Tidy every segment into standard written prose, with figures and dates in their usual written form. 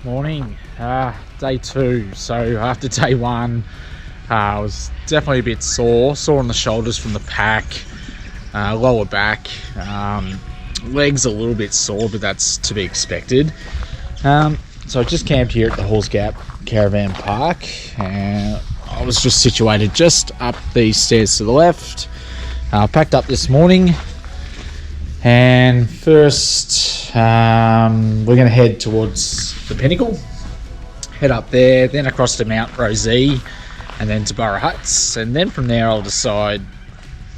Morning. Day 2. So after day 1, I was definitely a bit sore on the shoulders from the pack, lower back, legs a little bit sore, but that's to be expected. So I just camped here at the Halls Gap Caravan Park, and I was just situated just up these stairs to the left. Packed up this morning, and first we're going to head towards the Pinnacle, head up there, then across to Mount Rosea, and then to Borough Huts, and then from there I'll decide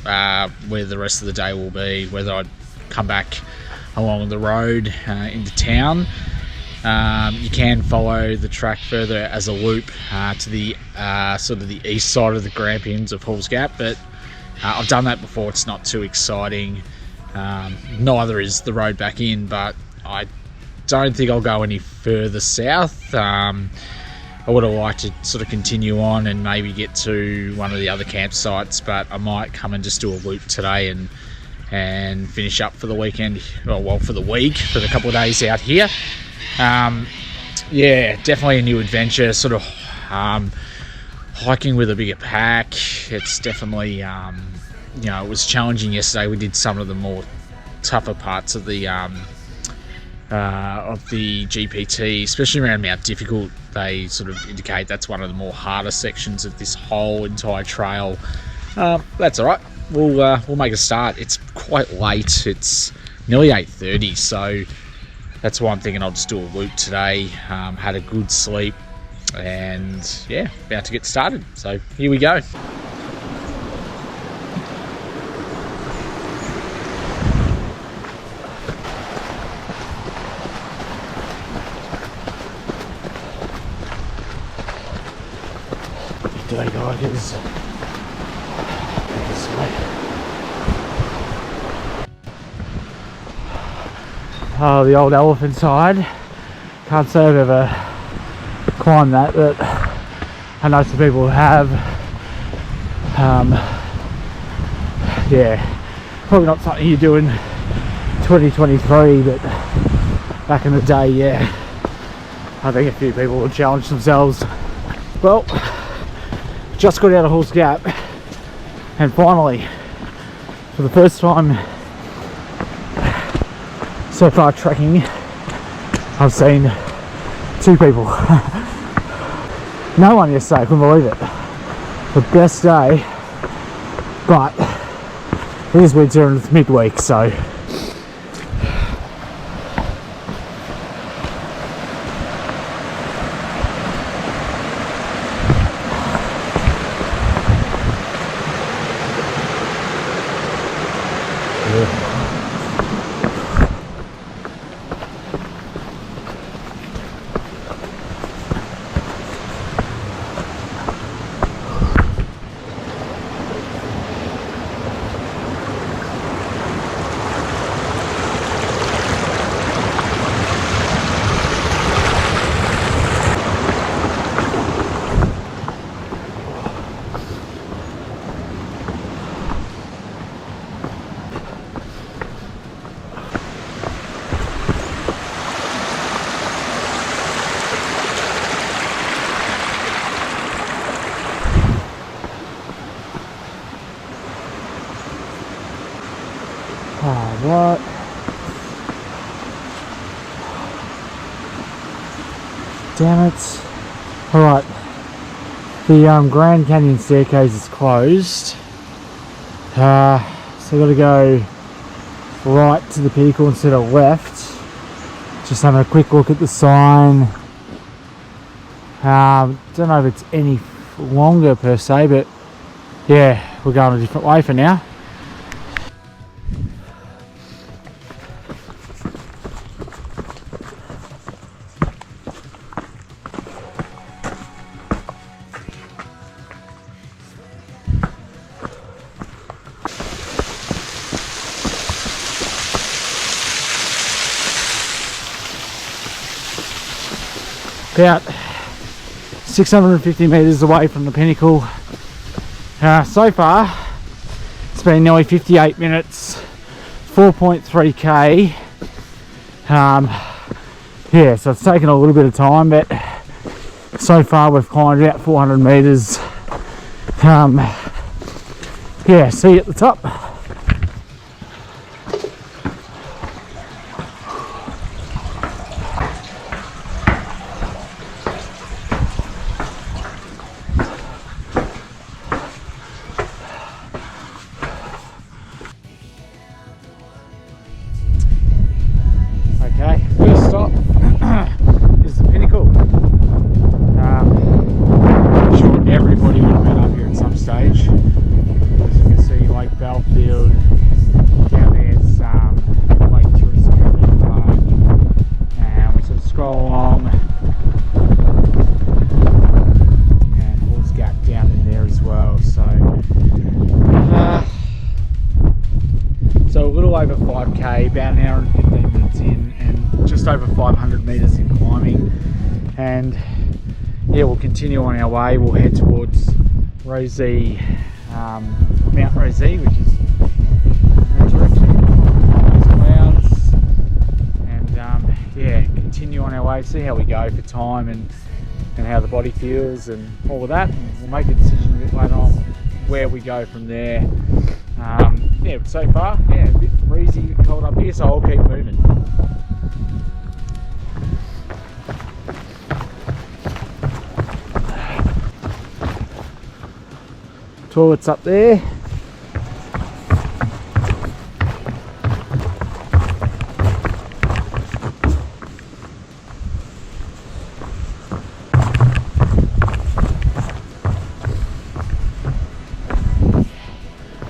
where the rest of the day will be, whether I'd come back along the road into town. You can follow the track further as a loop to the sort of the east side of the Grampians of Halls Gap, but I've done that before. It's not too exciting. Neither is the road back in, but I don't think I'll go any further south. I would have liked to sort of continue on and maybe get to one of the other campsites, but I might come and just do a loop today and finish up for the weekend, well, for the week, for the couple of days out here. Yeah, definitely a new adventure, sort of hiking with a bigger pack. It's definitely, it was challenging yesterday. We did some of the more tougher parts of the GPT, especially around Mount Difficult. They sort of indicate that's one of the more harder sections of this whole entire trail. That's all right. We'll make a start. It's quite late. It's nearly 8:30, so that's why I'm thinking I'll just do a loop today. Had a good sleep, and yeah, about to get started. So here we go. G'day guys. Oh, the old elephant side. Can't say I've ever climbed that, but I know some people have. Yeah, probably not something you do in 2023, but back in the day, yeah, I think a few people would challenge themselves. Well, just got out of Halls Gap, and finally, for the first time so far trekking, I've seen 2 people. No one yesterday, I couldn't believe it. The best day, but it is winter and it's midweek, so what? Damn it. Alright. The Grand Canyon staircase is closed. So I've got to go right to the Pinnacle instead of left. Just having a quick look at the sign. Don't know if it's any longer per se, but yeah, we're going a different way for now. About 650 metres away from the Pinnacle. So far it's been nearly 58 minutes, 4.3k. yeah, so it's taken a little bit of time, but so far we've climbed about 400 meters. Yeah, see you at the top. Okay, first stop is the Pinnacle. I'm sure everybody would have been up here at some stage. As you can see, Lake Belfield, down there it's Lake Tourism Park, and we sort of scroll along, and Halls Gap down in there as well. So a little over 5k, about an hour and 15 minutes in, and just over 500 meters in climbing. And yeah, we'll continue on our way. We'll head towards Rosea, Mount Rosea, which is that direction, those clouds, and yeah, continue on our way, see how we go for time and how the body feels and all of that, and we'll make a decision a bit later on where we go from there. Yeah, but so far, yeah, a bit breezy, a bit cold up here, so I'll keep moving. Toilets up there.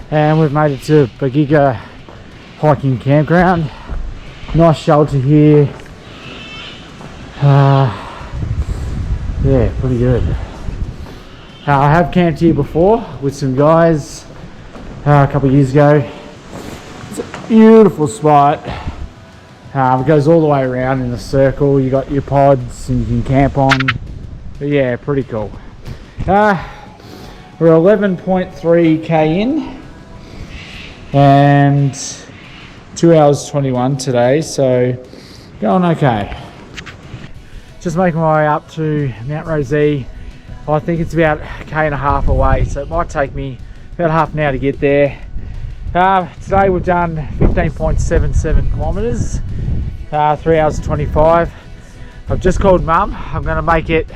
And we've made it to Bagiga hiking campground. Nice shelter here. Yeah, pretty good. I have camped here before with some guys a couple of years ago. It's a beautiful spot. It goes all the way around in a circle. You got your pods and you can camp on. But yeah, pretty cool. We're 11.3k in and 2 hours 21 today, so going okay. Just making my way up to Mount Rosea. I think it's about a k and a half away, so it might take me about half an hour to get there. Today we've done 15.77 kilometres, 3 hours 25. I've just called Mum. I'm going to make it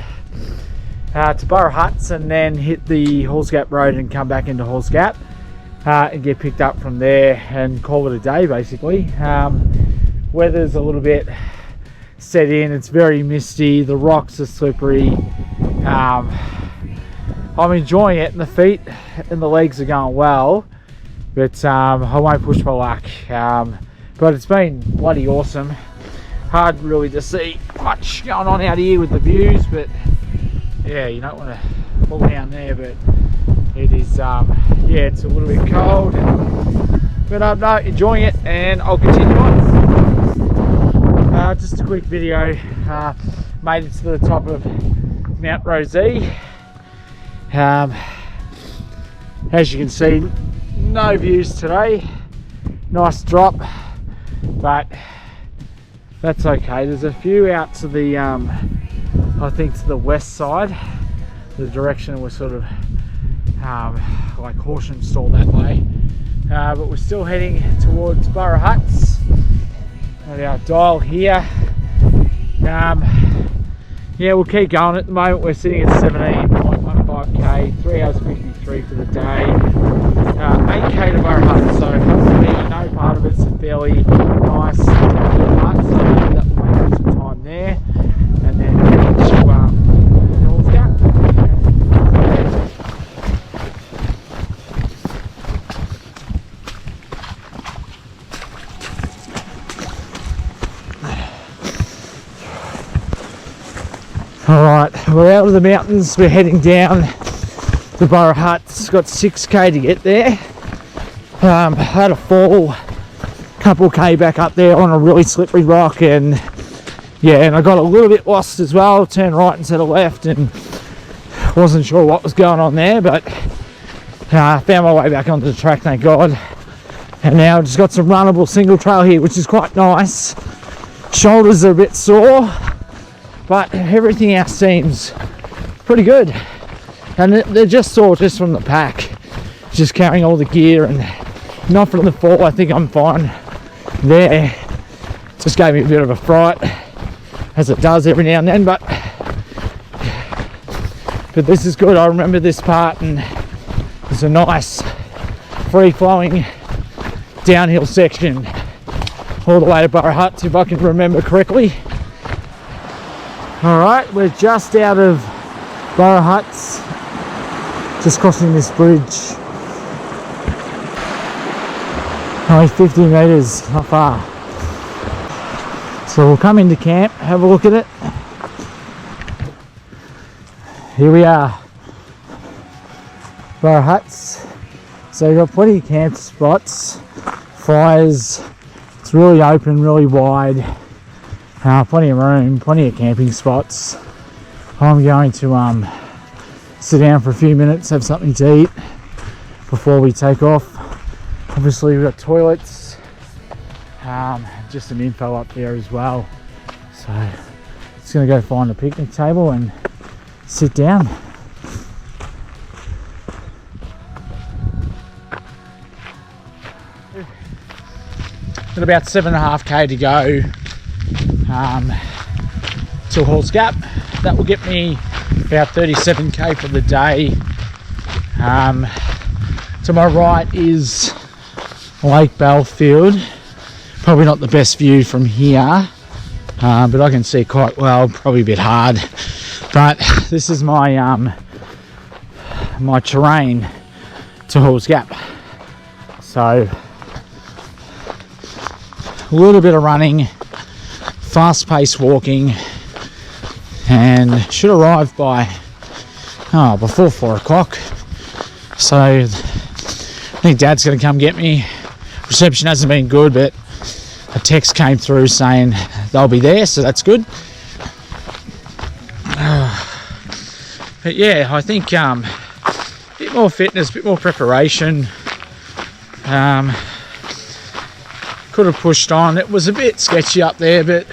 to Borough Huts and then hit the Halls Gap Road and come back into Halls Gap and get picked up from there and call it a day basically. Weather's a little bit set in, it's very misty, the rocks are slippery. I'm enjoying it and the feet and the legs are going well, but I won't push my luck. But it's been bloody awesome. Hard really to see much going on out here with the views, but yeah, you don't want to fall down there, but it is yeah, it's a little bit cold, but no, enjoying it, and I'll continue on. Just a quick video. Made it to the top of Mount Rosea. As you can see, no views today. Nice drop, but that's okay. There's a few out to the I think to the west side, the direction we're sort of like Horsham stall that way, but we're still heading towards Borough Huts. Got our dial here. Yeah, we'll keep going. At the moment we're sitting at 17.15k, 3 hours 53 for the day, 8k to Borough Huts, so hopefully no part of it's a fairly nice hut, so that will make some time there, and then head to Halls Gap. Alright, we're out of the mountains, we're heading down to Borough Huts. Got 6k to get there. Had a fall, couple k back up there on a really slippery rock, and yeah, and I got a little bit lost as well, turned right instead of left and wasn't sure what was going on there, but found my way back onto the track, thank God. And now I've just got some runnable single trail here, which is quite nice. Shoulders are a bit sore, but everything else seems pretty good. And they're just sore just from the pack, just carrying all the gear, and not from the fall. I think I'm fine there. Just gave me a bit of a fright, as it does every now and then, but this is good. I remember this part, and it's a nice free-flowing downhill section all the way to Borough Huts, if I can remember correctly. Alright, we're just out of Borough Huts, just crossing this bridge. Only 50 metres, not far. So we'll come into camp, have a look at it. Here we are, Borough Huts. So we've got plenty of camp spots, fires. It's really open, really wide. Plenty of room, plenty of camping spots. I'm going to sit down for a few minutes, have something to eat before we take off. Obviously we've got toilets, just some info up there as well. So just going to go find a picnic table and sit down. Got about 7.5k to go to Halls Gap. That will get me about 37k for the day. To my right is Lake Belfield. Probably not the best view from here, but I can see quite well. Probably a bit hard, but this is my my terrain to Halls Gap. So a little bit of running, fast-paced walking, and should arrive by before 4 o'clock. So I think Dad's going to come get me. Reception hasn't been good, but a text came through saying they'll be there, so that's good. But yeah, I think a bit more fitness, a bit more preparation. Could have pushed on. It was a bit sketchy up there, but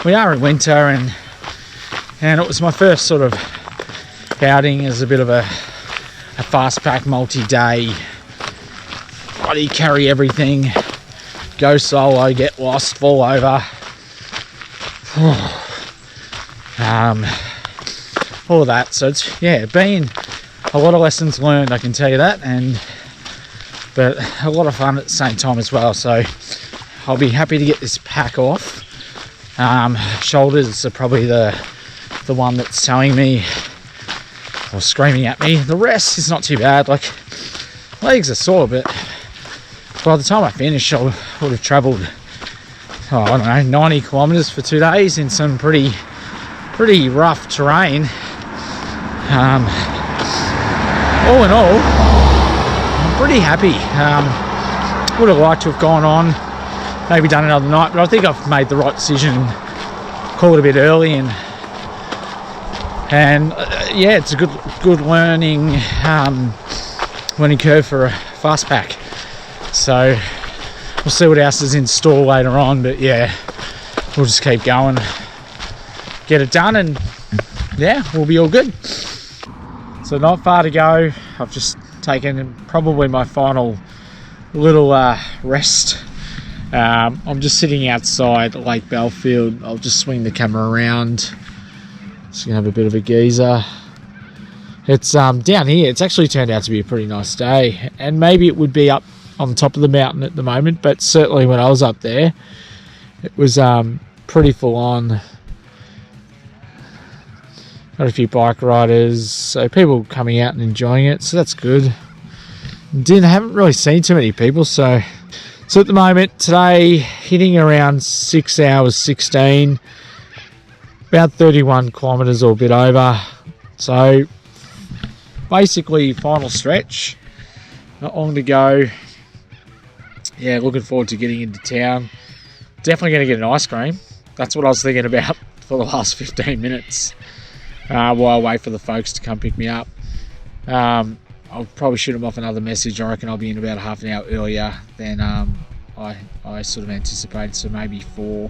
we are in winter, and it was my first sort of outing as a bit of a fast pack multi-day. Bloody carry everything, go solo, get lost, fall over. All of that. So it's been a lot of lessons learned, I can tell you that, but a lot of fun at the same time as well. So I'll be happy to get this pack off. Shoulders are probably the one that's telling me or screaming at me. The rest is not too bad. Like, legs are sore, but by the time I finish, I would have travelled, I don't know, 90 kilometres for 2 days in some pretty rough terrain. All in all, I'm pretty happy. Would have liked to have gone on, maybe done another night, but I think I've made the right decision. Called it a bit early, and it's a good learning curve for a fast pack. So we'll see what else is in store later on, but yeah, we'll just keep going, get it done, and yeah, we'll be all good. So not far to go. I've just taken probably my final little rest. I'm just sitting outside Lake Belfield. I'll just swing the camera around. Just gonna have a bit of a geezer. It's down here. It's actually turned out to be a pretty nice day, and maybe it would be up on top of the mountain at the moment, but certainly when I was up there, it was pretty full on. Got a few bike riders, so people coming out and enjoying it, so that's good. Haven't really seen too many people, so at the moment today, hitting around 6 hours 16, about 31 kilometres or a bit over. So basically final stretch, not long to go. Yeah, looking forward to getting into town. Definitely going to get an ice cream. That's what I was thinking about for the last 15 minutes. While I wait for the folks to come pick me up. I'll probably shoot them off another message. I reckon I'll be in about half an hour earlier than I I sort of anticipated, so maybe 4.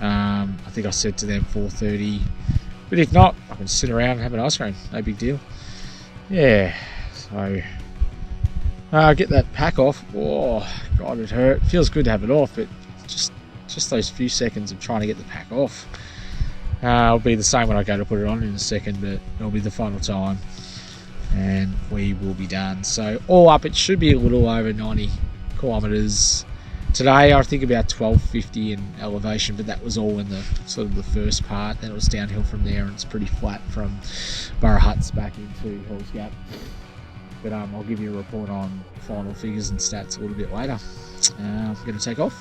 I think I said to them 4:30, but if not, I can sit around and have an ice cream, no big deal. Yeah, so get that pack off. Oh god, it hurt. Feels good to have it off, but just those few seconds of trying to get the pack off. It'll be the same when I go to put it on in a second, but it'll be the final time and we will be done. So all up, it should be a little over 90 kilometres today. I think about 1250 in elevation, but that was all in the sort of the first part. Then it was downhill from there, and it's pretty flat from Borough Huts back into Hills Gap. But I'll give you a report on final figures and stats a little bit later. I'm going to take off.